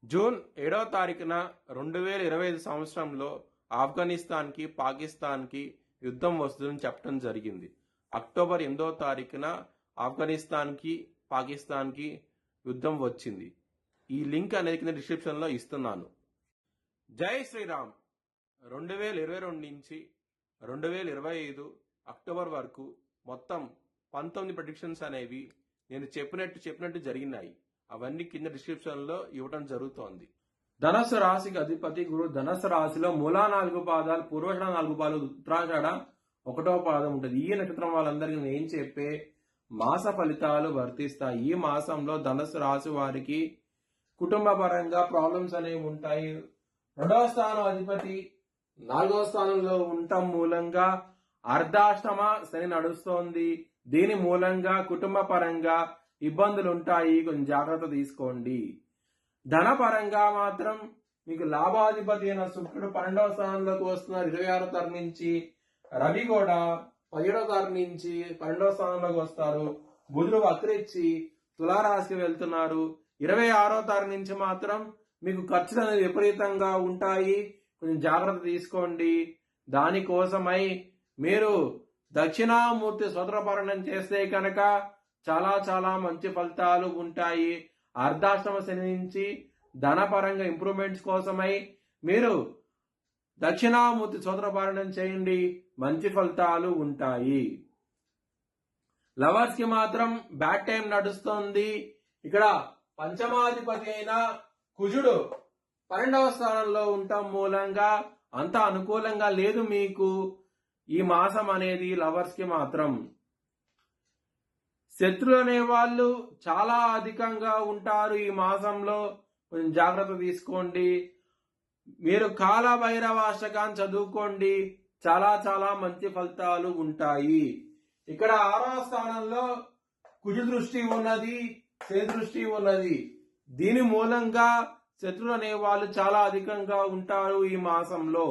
June 7వ తారీఖున 2025 సంవత్సరంలో ఆఫ్ఘనిస్తాన్‌కి, పాకిస్తాన్‌కి యుద్ధం వస్తుందని చెప్పడం జరిగింది. అక్టోబర్ 8వ తారీఖున ఆఫ్ఘనిస్తాన్‌కి, పాకిస్తాన్‌కి యుద్ధం వచ్చింది. ఈ లింక్ అనేది కింద డిస్క్రిప్షన్‌లో ఇస్తున్నాను. జై శ్రీరామ్. 2022 నుంచి 2025 అక్టోబర్ వరకు మొత్తం 19 ప్రెడిక్షన్స్ అనేవి నేను చెప్పినట్టు జరిగినాయి. అవన్నీ కింద డిస్క్రిప్షన్ లో ఇవ్వడం జరుగుతోంది. ధనస్సు రాశికి అధిపతి గురు. ధనస్సు రాశిలో మూలా 4 పాదాలు, పూర్వాషాఢ 4 పాదాలు, ఉత్తరాషాఢ 1వ పాదం ఉంటుంది. ఈ నక్షత్రం వాళ్ళందరికీ నేను చెప్పే మాస ఫలితాలు వర్తిస్తాయి. ఈ మాసంలో ధనస్సు రాశి వారికి కుటుంబ పరంగా ప్రాబ్లమ్స్ అనేవి ఉంటాయి. 2వ స్థానం అధిపతి 4వ స్థానంలో ఉండటం మూలంగా అర్ధాష్టమ శని నడుస్తోంది. దీని మూలంగా కుటుంబ పరంగా ఇబ్బందులు ఉంటాయి. కొంచెం జాగ్రత్త తీసుకోండి. ధన పరంగా మాత్రం మీకు లాభాధిపతి అయిన శుక్రుడు 12వ స్థానంలోకి వస్తున్నారు 26వ తారీఖు నుంచి. రవి కూడా 17వ తారీఖు నుంచి 12వ స్థానంలోకి వస్తారు. బుధుడు వక్రించి తులారాశికి వెళ్తున్నారు. 26వ తారీఖు నుంచి మాత్రం మీకు ఖర్చులు అనేవి విపరీతంగా ఉంటాయి. కొంచెం జాగ్రత్త తీసుకోండి. దానికోసమై మీరు దక్షిణామూర్తి స్తోత్రపారాయణం చేస్తే కనుక చాలా మంచి ఫలితాలు ఉంటాయి. అర్ధాష్టమ శని నుంచి ధనపరంగా ఇంప్రూవ్మెంట్స్ కోసమై మీరు దక్షిణామూర్తి స్తోత్రపారాయణం చేయండి. మంచి ఫలితాలు ఉంటాయి. లవర్స్ కి మాత్రం బ్యాడ్ టైం నడుస్తోంది. ఇక్కడ పంచమాధిపతి అయిన కుజుడు 12వ స్థానంలో ఉండటం మూలంగా అంత అనుకూలంగా లేదు మీకు ఈ మాసం అనేది. లవర్స్ కి మాత్రం శత్రులు అనే వాళ్ళు చాలా అధికంగా ఉంటారు ఈ మాసంలో. కొంచెం జాగ్రత్త తీసుకోండి. మీరు కాలభైరవాష్టకాన్ని చదువుకోండి. చాలా మంచి ఫలితాలు ఉంటాయి. ఇక్కడ 6వ స్థానంలో కుజ దృష్టి ఉన్నది, శని దృష్టి ఉన్నది. దీని మూలంగా శత్రులు అనే వాళ్ళు చాలా అధికంగా ఉంటారు ఈ మాసంలో.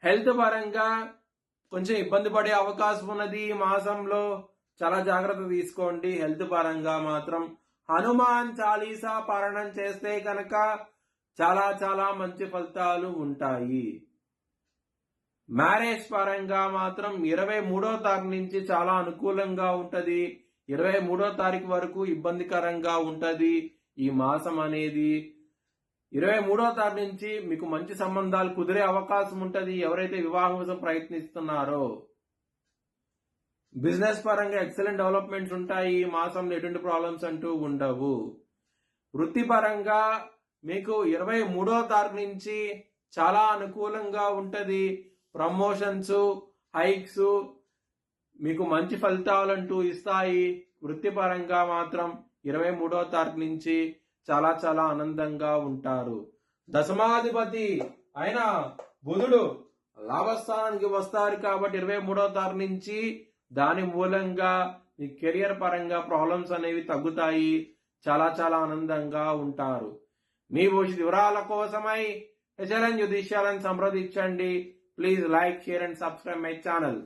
హెల్త్ పరంగా కొంచెం ఇబ్బంది పడే అవకాశం ఉన్నది ఈ మాసంలో. చాలా జాగ్రత్త తీసుకోండి. హెల్త్ పరంగా మాత్రం హనుమాన్ చాలీసా పారాయణం చేస్తే కనుక చాలా మంచి ఫలితాలు ఉంటాయి. మ్యారేజ్ పరంగా మాత్రం 23వ తారీఖు నుంచి చాలా అనుకూలంగా ఉంటది. 23వ తారీఖు వరకు ఇబ్బందికరంగా ఉంటది ఈ మాసం అనేది. 23వ తారీఖు నుంచి మీకు మంచి సంబంధాలు కుదిరే అవకాశం ఉంటది ఎవరైతే వివాహం కోసం ప్రయత్నిస్తున్నారో. బిజినెస్ పరంగా ఎక్సలెంట్ డెవలప్మెంట్స్ ఉంటాయి ఈ మాసంలో. ఎటువంటి ప్రాబ్లమ్స్ అంటూ ఉండవు. వృత్తి పరంగా మీకు 23వ తారీఖు నుంచి చాలా అనుకూలంగా ఉంటది. ప్రమోషన్స్, హైక్స్ మీకు మంచి ఫలితాలంటూ ఇస్తాయి. వృత్తిపరంగా మాత్రం 23వ తారీఖు నుంచి చాలా ఆనందంగా ఉంటారు. దశమాధిపతి అయిన బుధుడు లాభస్థానానికి వస్తారు కాబట్టి 23వ తారీఖు నుంచి దాని మూలంగా మీ కెరియర్ పరంగా ప్రాబ్లమ్స్ అనేవి తగ్గుతాయి. చాలా ఆనందంగా ఉంటారు. మీ భవిష్యత్ వివరాల కోసమై హెచ్ఎల్ఎన్ జ్యోతిష్యాలను సంప్రదించండి. Please like, share and subscribe my channel.